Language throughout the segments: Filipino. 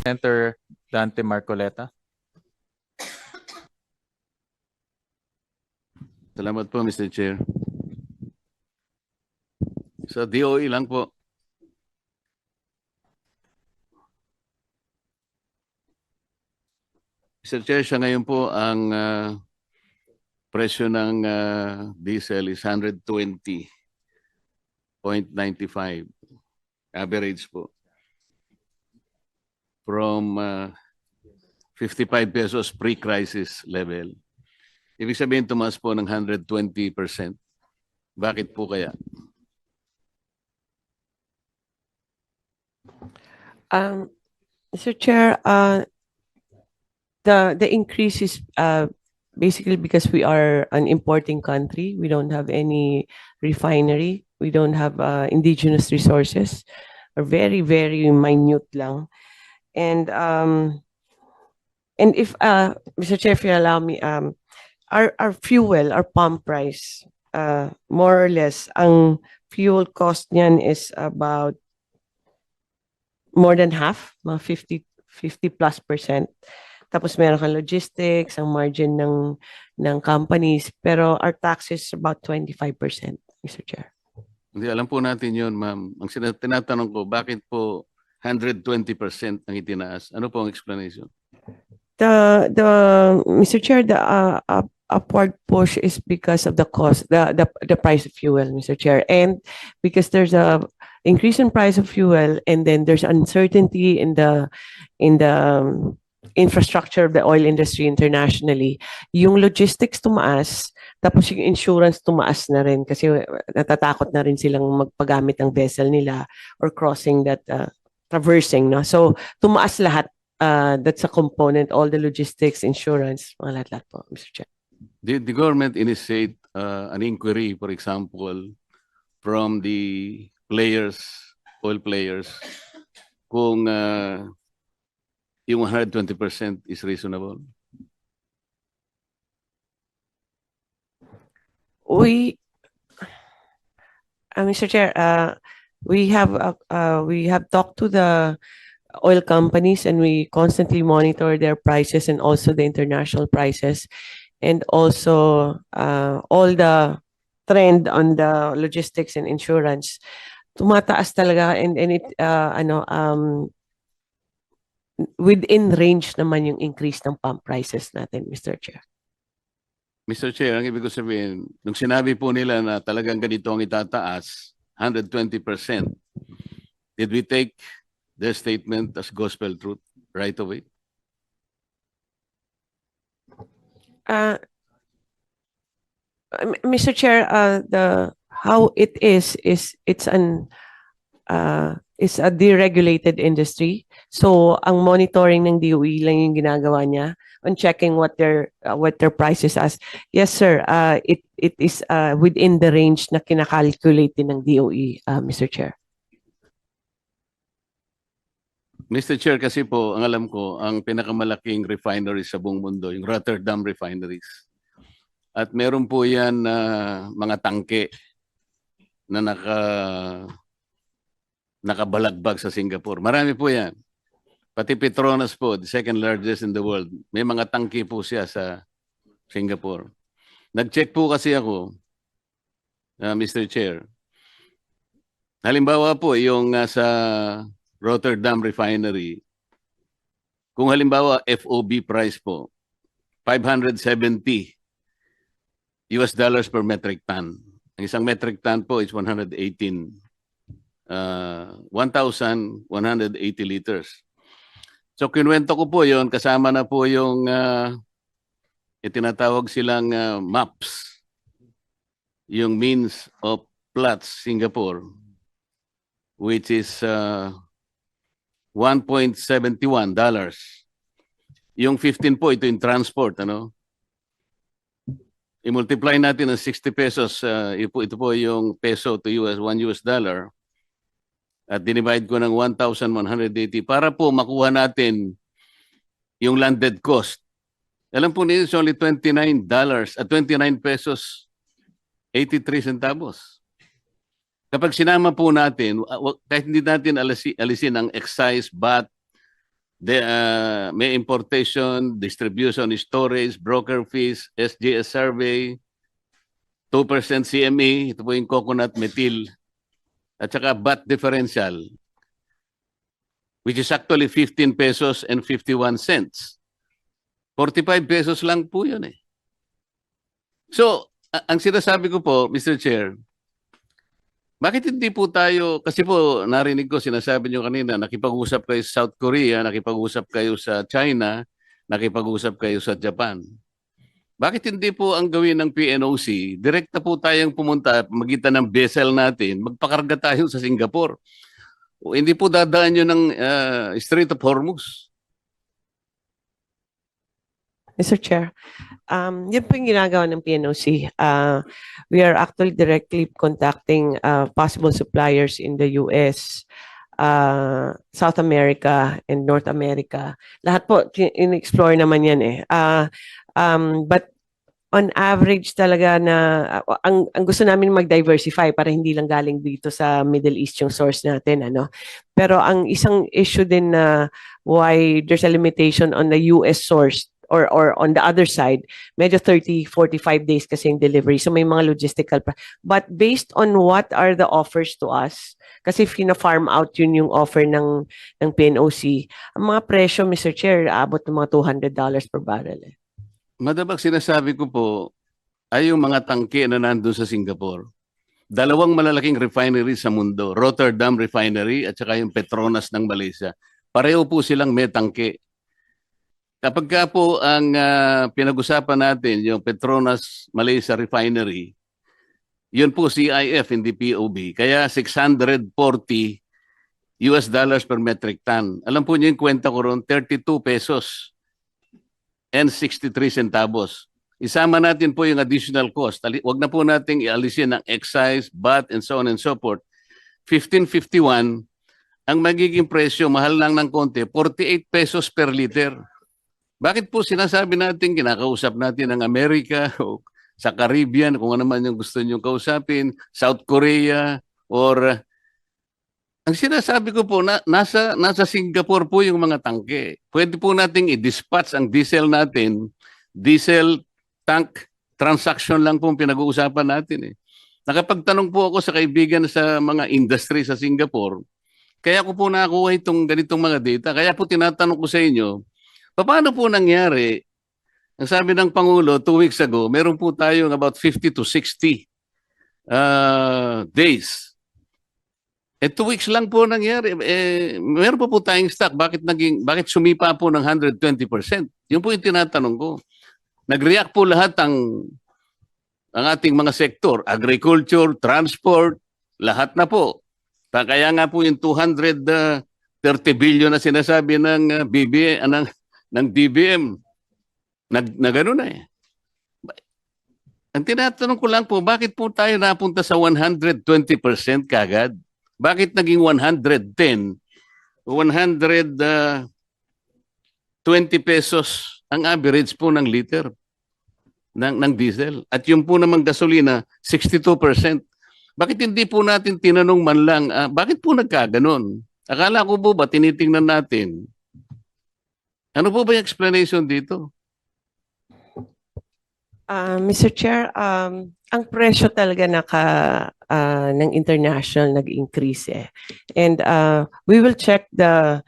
Senator Dante Marcoleta. Salamat po, Mr. Chair. Sa DOE lang po. Mr. Chair, siya ngayon po ang presyo ng diesel is 120.95 average po. From 55 pesos pre-crisis level. Ibig sabihin tumaas po ng 120%. Bakit po kaya? Mr. Chair, the increase is basically because we are an importing country. We don't have any refinery. We don't have indigenous resources. Or very, very minute lang. And if Mr. Chair, if you allow me, our fuel, our pump price, more or less, ang fuel cost niyan is about more than half, mga 50+%. Tapos meron kang logistics, ang margin ng companies, pero our tax is about 25%, Mr. Chair. Hindi, alam po natin yun, ma'am. Ang tinatanong ko, bakit po 120% ang itinaas? Ano po ang explanation? Mr. Chair, the upward push is because of the cost, the price of fuel, Mr. Chair, and because there's a increase in price of fuel, and then there's uncertainty in the infrastructure of the oil industry internationally. Yung logistics tumaas, tapos yung insurance tumaas na rin kasi natatakot na rin silang magpagamit ng vessel nila or crossing that traversing, no? So tumaas lahat. That's a component, all the logistics, insurance, mga lahat po, Mr. Chair. Did the government initiate an inquiry, for example, from the players, oil players, kung yung 120% is reasonable? Mr. Chair, we have talked to the oil companies, and we constantly monitor their prices and also the international prices, and also all the trend on the logistics and insurance. Tumataas talaga, and it within range naman yung increase ng pump prices natin, Mr. Chair. Mr. Chair, ang ibig ko sabihin, nung sinabi po nila na talagang ganito ang itataas, 120%, did we take their statement as gospel truth right away? Mr. Chair, how it is it's a deregulated industry. So ang monitoring ng DOE lang yung ginagawa niya on checking what their prices as. Yes, sir. It is within the range na kinakalculate din ng DOE, Mr. Chair. Mr. Chair, kasi po, ang alam ko, ang pinakamalaking refinery sa buong mundo, yung Rotterdam refineries. At meron po yan mga tangke na nakabalagbag sa Singapore. Marami po yan. Pati Petronas po, the second largest in the world. May mga tangke po siya sa Singapore. Nag-check po kasi ako, Mr. Chair. Halimbawa po, yung sa Rotterdam Refinery, kung halimbawa FOB price po, $570 per metric ton. Ang isang metric ton po is 1,180 liters. So kinuwento ko po yon, kasama na po yung itinatawag silang MAPS, yung means of Platts Singapore, which is $1.71. Yung 15 po, ito yung transport, ano? I-multiply natin ng 60 pesos, ito po yung peso to $1 dollar. At dinivide ko ng 1,180 para po makuha natin yung landed cost. Alam po niyo, it's only $29 at 29 pesos 83 centavos. Kapag sinama po natin, kahit hindi natin alisin ang excise, VAT, may importation, distribution, storage, broker fees, SGS survey, 2% CME, ito po yung coconut methyl, at saka VAT differential, which is actually 15 pesos and 51 cents. 45 pesos lang po yun eh. So, ang sinasabi ko po, Mr. Chair, bakit hindi po tayo, kasi po narinig ko, sinasabi nyo kanina, nakipag-usap kayo sa South Korea, nakipag-usap kayo sa China, nakipag-usap kayo sa Japan. Bakit hindi po ang gawin ng PNOC, direkta po tayong pumunta, magitan ng vessel natin, magpakarga tayo sa Singapore. O hindi po dadaan yun ng Strait of Hormuz. Mr. Chair, yun po yung ginagawa ng PNOC. We are actually directly contacting possible suppliers in the US, South America, and North America. Lahat po, in-explore naman yan eh. But on average talaga na, ang gusto namin mag-diversify para hindi lang galing dito sa Middle East yung source natin. Pero ang isang issue din na why there's a limitation on the US source or on the other side, medyo 30, 45 days kasi yung delivery. So may mga logistical. But based on what are the offers to us, kasi fina-farm out yun yung offer ng PNOC, ang mga presyo, Mr. Chair, abot ng mga $200 per barrel. Madabag sinasabi ko po, ay yung mga tangke na nandun sa Singapore. Dalawang malalaking refinery sa mundo, Rotterdam Refinery at saka yung Petronas ng Malaysia. Pareho po silang may tangke. Kapag ka po ang pinag-usapan natin, yung Petronas Malaysia Refinery, yun po CIF, hindi POB. Kaya $640 per metric ton. Alam po niyo yung kwenta ko ron, 32 pesos and 63 centavos. Isama natin po yung additional cost. Huwag na po nating ialisin ng excise, VAT, and so on and so forth. 15.51, ang magiging presyo, mahal lang ng konti, 48 pesos per liter. Bakit po sinasabi natin, kinakausap natin ng Amerika o sa Caribbean, kung ano man yung gusto nyo kausapin, South Korea, or ang sinasabi ko po, nasa Singapore po yung mga tangke. Pwede po nating i-dispatch ang diesel natin, diesel tank transaction lang po pinag-uusapan natin eh. Nakapagtanong po ako sa kaibigan sa mga industry sa Singapore, kaya ko po nakakuha itong ganitong mga data. Kaya po tinatanong ko sa inyo, paano po nangyari? Ang sabi ng Pangulo 2 weeks ago, meron po tayong about 50 to 60 days. 2 weeks lang po nangyari. Meron pa po tayong stock. Bakit sumipa po ng 120%? Yun po yung tinatanong ko. Nag-react po lahat ang ating mga sektor. Agriculture, transport, lahat na po. Kaya nga po yung 230 billion na sinasabi ng ng DBM, na gano'n na eh. Ang tinatanong ko lang po, bakit po tayo napunta sa 120% kagad? Bakit naging 110, 120 pesos ang average po ng liter ng diesel? At yung po namang gasolina, 62%. Bakit hindi po natin tinanong man lang, bakit po nagkaganon? Akala ko po ba tinitingnan natin? Ano po ba yung explanation dito? Mr. Chair, ang presyo talaga ng international nag-increase eh. And we will check the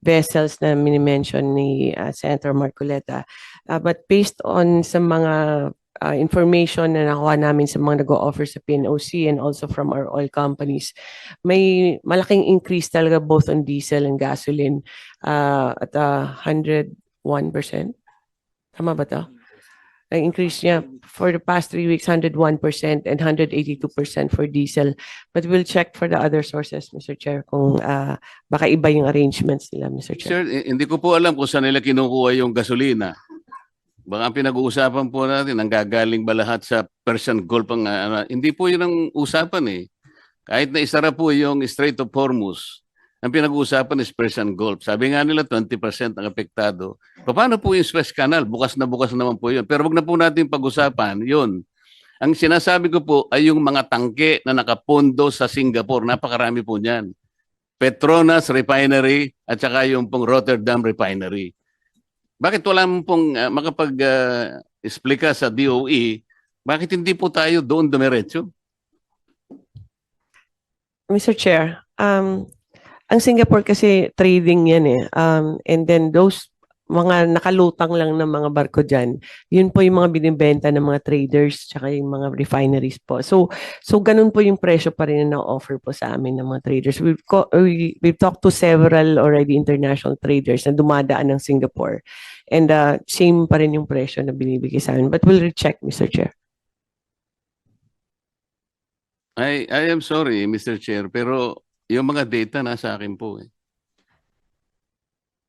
vessels na mini-mention ni Senator Marcoleta. But based on sa mga information na nakuha namin sa mga nag-o-offer sa PNOC and also from our oil companies, may malaking increase talaga both on diesel and gasoline at 101%. Tama ba to? Ang increase niya for the past 3 weeks, 101% and 182% for diesel. But we'll check for the other sources, Mr. Chair, kung baka iba yung arrangements nila, Mr. Chair. Sir, hindi ko po alam kung saan nila kinukuha yung gasolina. Baka pinag-uusapan po natin, ang gagaling ba lahat sa Persian Gulf? Hindi po yun ang usapan eh. Kahit na isara po yung Strait of Hormuz, ang pinag-uusapan is Persian Gulf. Sabi nga nila 20% ang apektado. Paano po yung Suez Canal? Bukas naman po yun. Pero wag na po natin pag-usapan yun. Ang sinasabi ko po ay yung mga tangke na nakapondo sa Singapore. Napakarami po niyan. Petronas Refinery at saka yung pong Rotterdam Refinery. Bakit wala mo pong makapag-explika sa DOE, bakit hindi po tayo doon dumiretso? Mr. Chair, ang Singapore kasi trading yan eh. And then those mga nakalutang lang ng mga barko dyan, yun po yung mga binibenta ng mga traders tsaka yung mga refineries po. So ganun po yung presyo pa rin na offer po sa amin ng mga traders. We've talked to several already international traders na dumadaan ng Singapore. And same pa rin yung presyo na binibigay sa amin. But we'll recheck, Mr. Chair. I am sorry, Mr. Chair, pero yung mga data nasa akin po eh.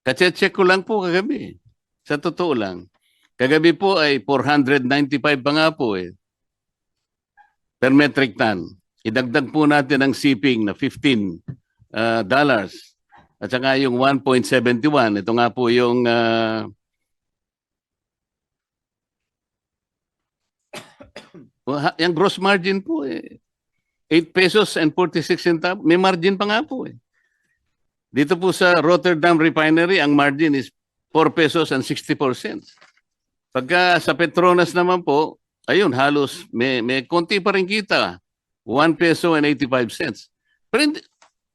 Kache-check ko lang po kagabi. Sa totoo lang. Kagabi po ay 495 pa nga po eh. Per metric ton. Idagdag po natin ang shipping na $15. At saka yung 1.71. Ito nga po yung yung gross margin po eh. 8 pesos and 46 centavos. May margin pa nga po eh. Dito po sa Rotterdam Refinery, ang margin is 4 pesos and 64 cents. Pagka sa Petronas naman po, ayun, halos may konti pa rin kita. 1 peso and 85 cents. Pero hindi,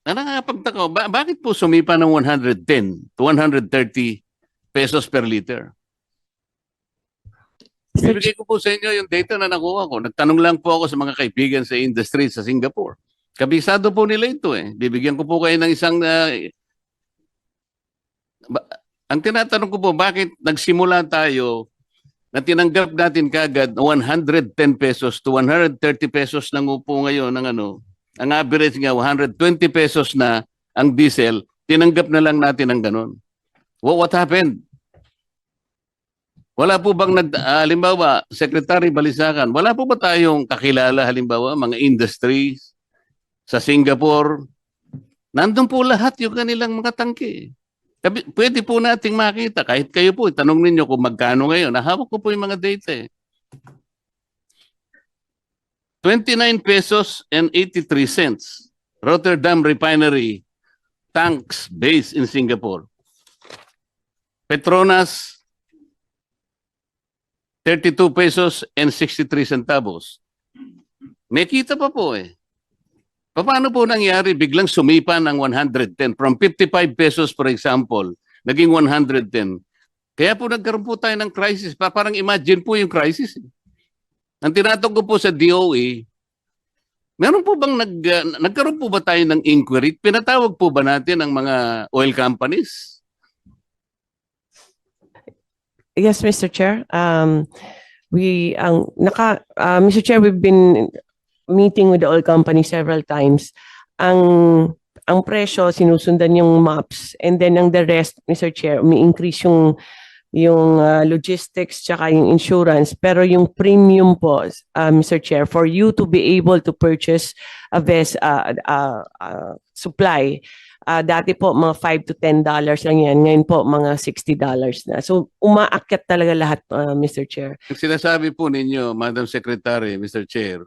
nakakapagtaka, bakit po sumipa ng 110 to 130 pesos per liter? Bibigay ko po sa inyo yung data na nakuha ko. Nagtanong lang po ako sa mga kaibigan sa industry sa Singapore. Kabisado po nila ito eh. Bibigyan ko po kayo ng isang... ang tinatanong ko po, bakit nagsimula tayo na tinanggap natin kagad 110 pesos to 130 pesos lang po ngayon ng ang average nga 120 pesos na ang diesel, tinanggap na lang natin ang ganun. What happened? Wala po bang halimbawa, Secretary Balisacan, wala po ba tayong kakilala halimbawa mga industries sa Singapore? Nandun po lahat yung kanilang mga tangke. Pwede po nating makita, kahit kayo po, tanong ninyo kung magkano ngayon. Nahawak ko po yung mga data eh. 29 pesos and 83 cents. Rotterdam Refinery, tanks based in Singapore. Petronas, 32 pesos and 63 centavos. May kita pa po eh. Paano po nangyari biglang sumipa ng 110 from 55 pesos for example, naging 110. Kaya po nagkaroon po tayo ng crisis. Parang imagine po yung crisis. Ang tinatanong ko po sa DOE, meron po bang nagkaroon po ba tayo ng inquiry? Pinatawag po ba natin ang mga oil companies? Yes, Mr. Chair. Mr. Chair, we've been meeting with the oil company several times. Ang presyo, sinusundan yung maps. And then ang the rest, Mr. Chair, umi-increase yung logistics tsaka yung insurance. Pero yung premium po, Mr. Chair, for you to be able to purchase a supply, dati po mga $5 to $10 lang yan. Ngayon po mga $60 na. So umaakyat talaga lahat, Mr. Chair. Ang sinasabi po ninyo, Madam Secretary, Mr. Chair,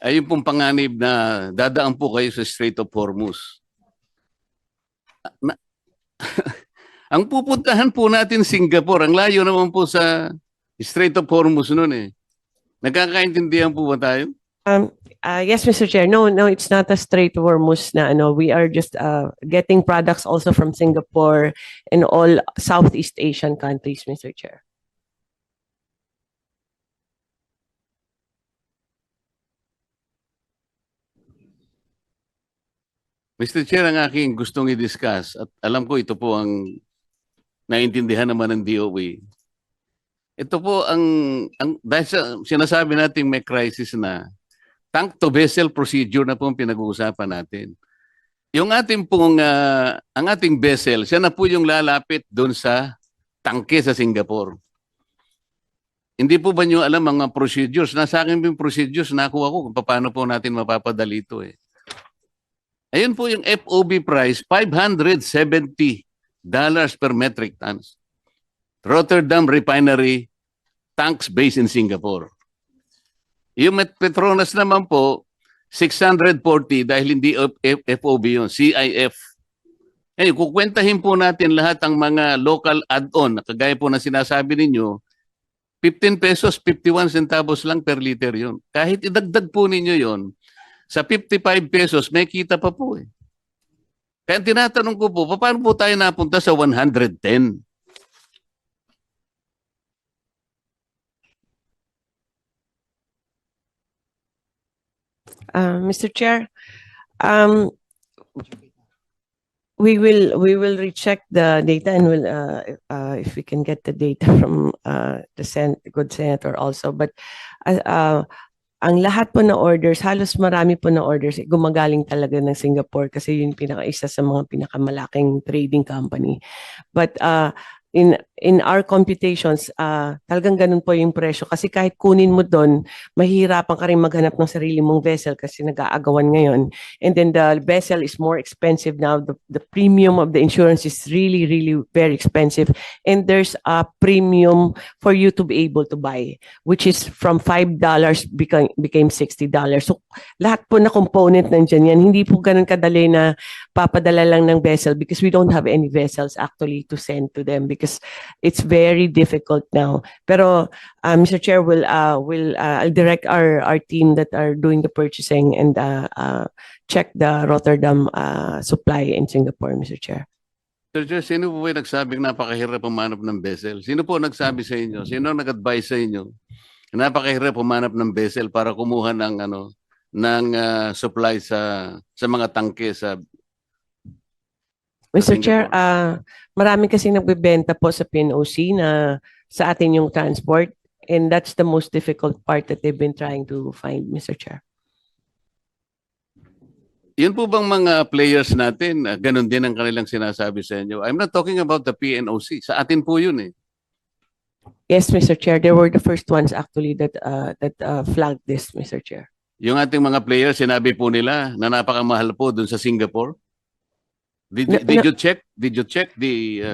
ay yung pong panganib na dadaan po kayo sa Strait of Hormuz. Ang pupuntahan po natin Singapore, ang layo naman po sa Strait of Hormuz noon eh. Nagkakaintindihan po ba tayo? Yes, Mr. Chair. No, it's not a Strait of Hormuz na we are just getting products also from Singapore and all Southeast Asian countries, Mr. Chair. Mr. Chair, ang aking gustong i-discuss, at alam ko ito po ang naintindihan naman ng DOE. Ito po dahil sinasabi natin may crisis na, tank to vessel procedure na po ang pinag-uusapan natin. Yung ating pong, ang ating vessel, siya na po yung lalapit doon sa tangke sa Singapore. Hindi po ba nyo alam mga procedures? Nasa akin yung procedures, nakuha ko kung paano po natin mapapadali ito eh. Ayun po yung FOB price, $570 per metric tons. Rotterdam Refinery, tanks based in Singapore. Yung Petronas naman po, 640 dahil hindi FOB yun, CIF. Eh, kukwentahin po natin lahat ang mga local add-on, kagaya po na sinasabi ninyo, 15 pesos, 51 centavos lang per liter yun. Kahit idagdag po ninyo yun, sa 55 pesos, may kita pa po eh. Kaya tinatanong ko po, paano po tayo napunta sa 110? Mr. Chair, um, we will recheck the data and will if we can get the data from the good senator also. But ang lahat po na orders, halos marami po na orders, gumagaling talaga ng Singapore kasi yun isa sa mga pinakamalaking trading company. But in our computations, talagang ganun po yung presyo. Kasi kahit kunin mo doon, mahihirapan ka rin maghanap ng sarili mong vessel kasi nag-aagawan ngayon. And then the vessel is more expensive now. The premium of the insurance is really, really very expensive. And there's a premium for you to be able to buy, which is from $5 became $60. So lahat po na component nandiyan yan. Hindi po ganun kadali na papadala lang ng vessel because we don't have any vessels actually to send to them because it's very difficult now. Pero Mr. Chair, I'll direct our team that are doing the purchasing and check the Rotterdam supply in Singapore, Mr. Chair. Sir Chair, sino po ba nagsabing napakahirap pumanap ng vessel? Sino po nagsabi sa inyo? Sino ang nag-advise sa inyo? Napakahirap pumanap ng vessel para kumuha ng supply sa mga tangke sa Mr. Chair, marami kasi nagbebenta po sa PNOC na sa atin yung transport and that's the most difficult part that they've been trying to find, Mr. Chair. Yun po bang mga players natin, ganun din ang kanilang sinasabi sa inyo? I'm not talking about the PNOC. Sa atin po yun eh. Yes, Mr. Chair. They were the first ones actually that flagged this, Mr. Chair. Yung ating mga players, sinabi po nila na napakamahal po dun sa Singapore. Did you check? Did you check the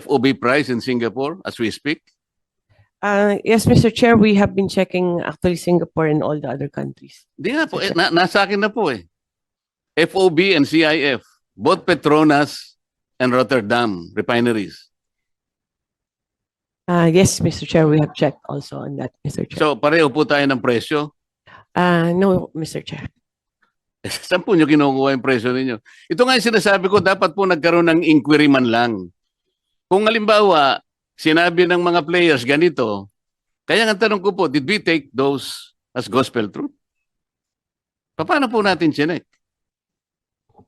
FOB price in Singapore as we speak? Yes, Mr. Chair, we have been checking actually Singapore and all the other countries. Di nga po, nasa akin na po eh. FOB and CIF, both Petronas and Rotterdam refineries. Yes, Mr. Chair, we have checked also on that, Mr. Chair. So pareho po tayo ng presyo. No, Mr. Chair. Saan po nyo kinukuha yung presyo ninyo? Ito nga yung sinasabi ko, dapat po nagkaroon ng inquiry man lang. Kung halimbawa, sinabi ng mga players ganito, kaya nga tanong ko po, did we take those as gospel truth? Paano po natin chinek?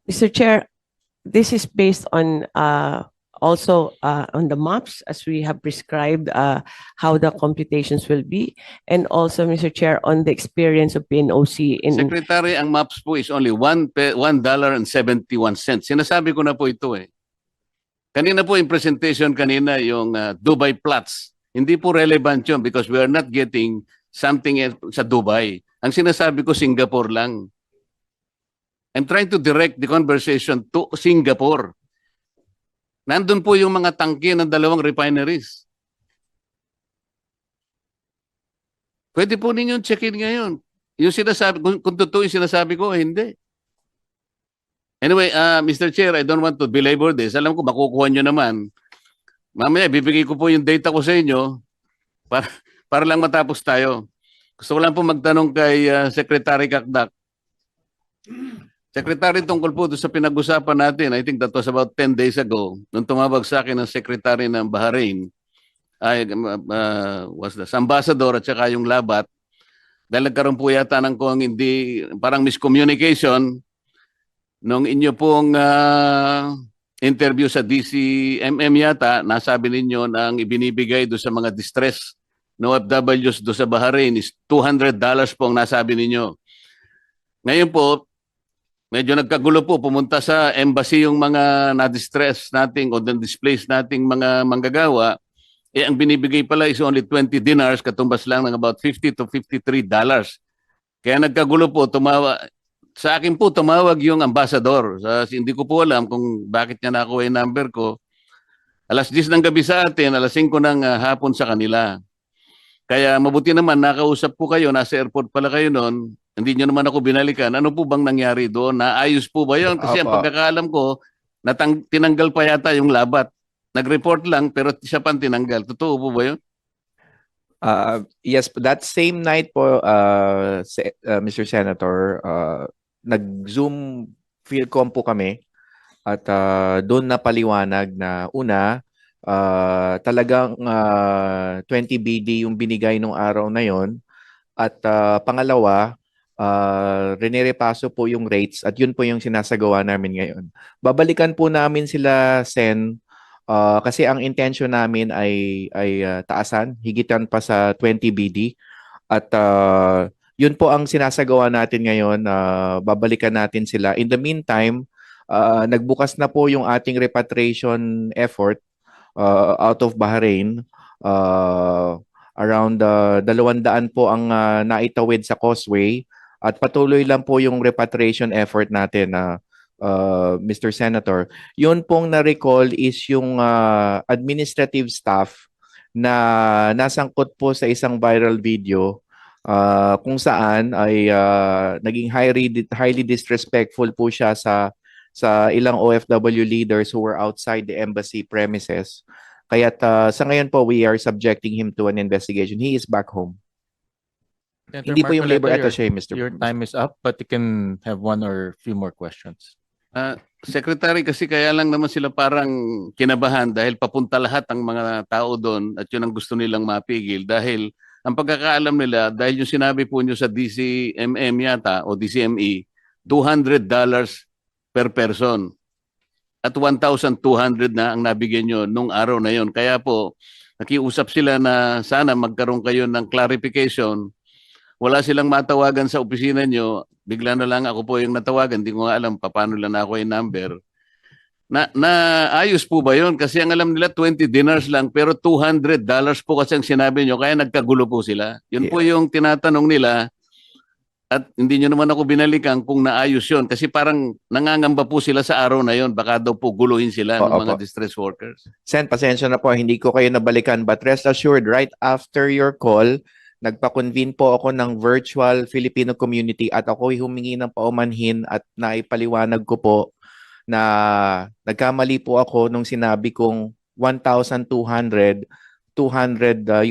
Mr. Chair, this is based on also on the maps as we have prescribed how the computations will be, and also, Mr. Chair, on the experience of PNOC in... Secretary, ang maps po is only $1.71. Sinasabi ko na po ito eh. Kanina po yung presentation kanina, yung Dubai plots. Hindi po relevant yun because we are not getting something sa Dubai. Ang sinasabi ko, Singapore lang. I'm trying to direct the conversation to Singapore. Nandun po yung mga tangke ng dalawang refineries. Pwede po ninyong check-in ngayon. Yung sinasabi, kung totoo yung sinasabi ko, hindi. Anyway, Mr. Chair, I don't want to belabor this. Alam ko, makukuha nyo naman. Mamaya, bibigay ko po yung data ko sa inyo para lang matapos tayo. Gusto ko lang po magtanong kay Secretary Kakdak. Secretary, tungkol po doon sa pinag-usapan natin, I think that was about 10 days ago, nung tumawag sa akin ng Secretary ng Bahrain, was the ambassador at saka yung labat, dahil nagkaroon po yata ng kung hindi, parang miscommunication, nung inyo pong interview sa DCMM yata, nasabi ninyo na ang ibinibigay doon sa mga distress na OFWs doon sa Bahrain is $200 po ang nasabi ninyo. Ngayon po, medyo nagkagulo po, pumunta sa embassy yung mga na-distress nating o displaced nating mga manggagawa, ang binibigay pala is only 20 dinars, katumbas lang ng about $50 to $53. Kaya nagkagulo po, sa akin po tumawag yung ambassador. Hindi ko po alam kung bakit niya nakuha yung number ko. Alas 10 ng gabi sa atin, alas 5 ng hapon sa kanila. Kaya mabuti naman, nakausap po kayo, nasa airport pala kayo noon, Hindi nyo naman ako binalikan. Ano po bang nangyari doon? Naayos po ba yun? Kasi ang Opo. pagkakaalam ko, tinanggal pa yata yung labat. Nag-report lang pero siya pa ang tinanggal. Totoo po ba yun? Yes, that same night po, Mr. Senator, nag-Zoom Philcom po kami at doon na paliwanag na una, talagang 20 BD yung binigay nung araw na yon at pangalawa, rinirepaso po yung rates at yun po yung sinasagawa namin ngayon. Babalikan po namin sila, Sen, kasi ang intention namin ay taasan, higitan pa sa 20 BD at yun po ang sinasagawa natin ngayon. Babalikan natin sila. In the meantime, nagbukas na po yung ating repatriation effort out of Bahrain. Around 200 po ang naitawid sa Causeway at patuloy lang po yung repatriation effort natin na Mr. Senator. Yun pong na-recall is yung administrative staff na nasangkot po sa isang viral video kung saan ay naging highly disrespectful po siya sa ilang OFW leaders who were outside the embassy premises. Kaya sa ngayon po, we are subjecting him to an investigation. He is back home. Senator Hindi po yung labor Marcoleta, attaché, Mr. your time is up, but you can have one or few more questions. Secretary, kasi kaya lang naman sila parang kinabahan dahil papunta lahat ang mga tao doon at yun ang gusto nilang mapigil dahil ang pagkakaalam nila, dahil yung sinabi po nyo sa DCMM yata o DCME, $200 per person at 1,200 na ang nabigyan nyo nung araw na yon. Kaya po, nakiusap sila na sana magkaroon kayo ng clarification. Wala silang matawagan sa opisina nyo. Bigla na lang ako po yung natawagan. Hindi ko nga alam paano lang ako yung number. Ayos po ba yun? Kasi ang alam nila 20 dinars lang pero $200 po kasi ang sinabi nyo. Kaya nagkagulo po sila. Yun po yung tinatanong nila. At hindi nyo naman ako binalikan kung naayos yun. Kasi parang nangangamba po sila sa araw na yun. Baka daw po guluhin sila ng mga distress workers. Sen, pasensya na po. Hindi ko kayo nabalikan. But rest assured, right after your call, nagpa-convene po ako ng virtual Filipino community at ako'y humingi ng paumanhin at naipaliwanag ko po na nagkamali po ako nung sinabi kong 1,200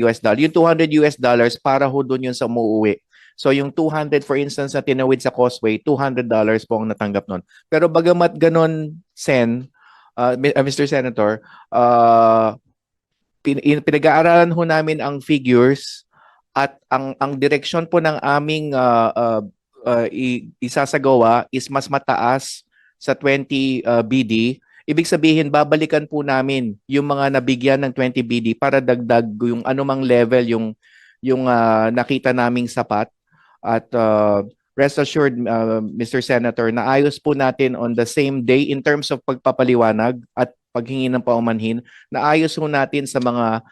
US dollar. Yung $200 para ho doon yun sa umuwi. So yung 200 for instance na tinawid sa Causeway, $200 po ang natanggap nun. Pero bagamat ganon, Sen, Mr. Senator, pinag-aaralan ho namin ang figures at ang direksyon po ng aming isasagawa is mas mataas sa 20 BD. Ibig sabihin, babalikan po namin yung mga nabigyan ng 20 BD para dagdag yung anumang level yung nakita naming sapat. At rest assured, Mr. Senator, naayos po natin on the same day in terms of pagpapaliwanag at paghingi ng paumanhin, naayos po natin sa mga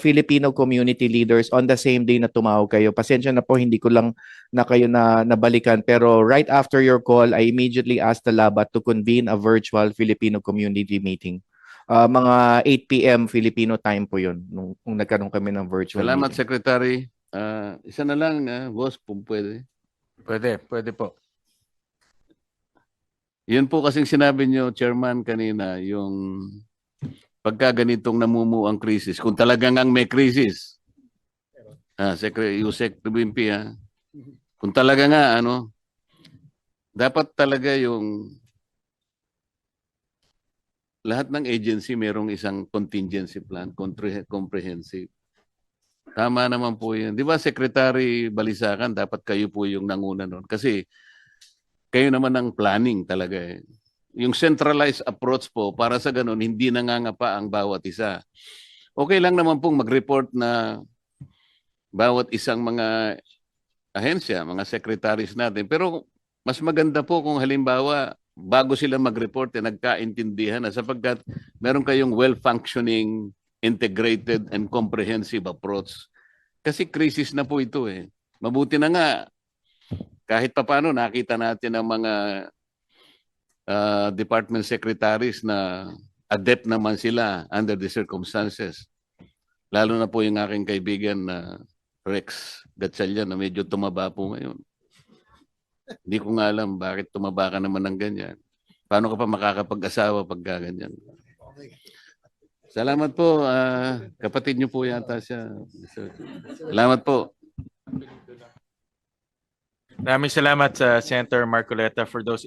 Filipino community leaders on the same day na tumawag kayo. Pasensya na po, hindi ko lang na kayo nabalikan. Pero right after your call, I immediately asked the Labat to convene a virtual Filipino community meeting. Mga 8 p.m. Filipino time po yun nung nagkaroon kami ng virtual Salamat, meeting. Secretary. Isa na lang, boss, kung pwede. Pwede po. Yun po kasing sinabi nyo, Chairman, kanina, yung pagka ganitong namumuo ang krisis, kung talagang ang may krisis, Secretary Yusek Tubimpi, kung talaga nga, dapat talaga yung lahat ng agency merong isang contingency plan, comprehensive. Tama naman po yun. Di ba, Secretary Balisacan, dapat kayo po yung nanguna nun. Kasi kayo naman ang planning talaga eh. Yung centralized approach po, para sa ganun, hindi nangangapa ang bawat isa. Okay lang naman pong mag-report na bawat isang mga ahensya, mga secretaries natin. Pero mas maganda po kung halimbawa, bago sila mag-report, nagkaintindihan na sapagkat meron kayong well-functioning, integrated, and comprehensive approach. Kasi crisis na po ito eh. Mabuti na nga, kahit papano nakita natin ang mga department secretaries na adept naman sila under the circumstances. Lalo na po yung aking kaibigan na Rex Gatchalian na medyo tumaba po ngayon. Hindi ko nga alam bakit tumaba ka naman ng ganyan. Paano ka pa makakapag-asawa pag ganyan? Salamat po. Kapatid niyo po yata siya. Salamat po. Maraming salamat sa Senator Marcoleta for those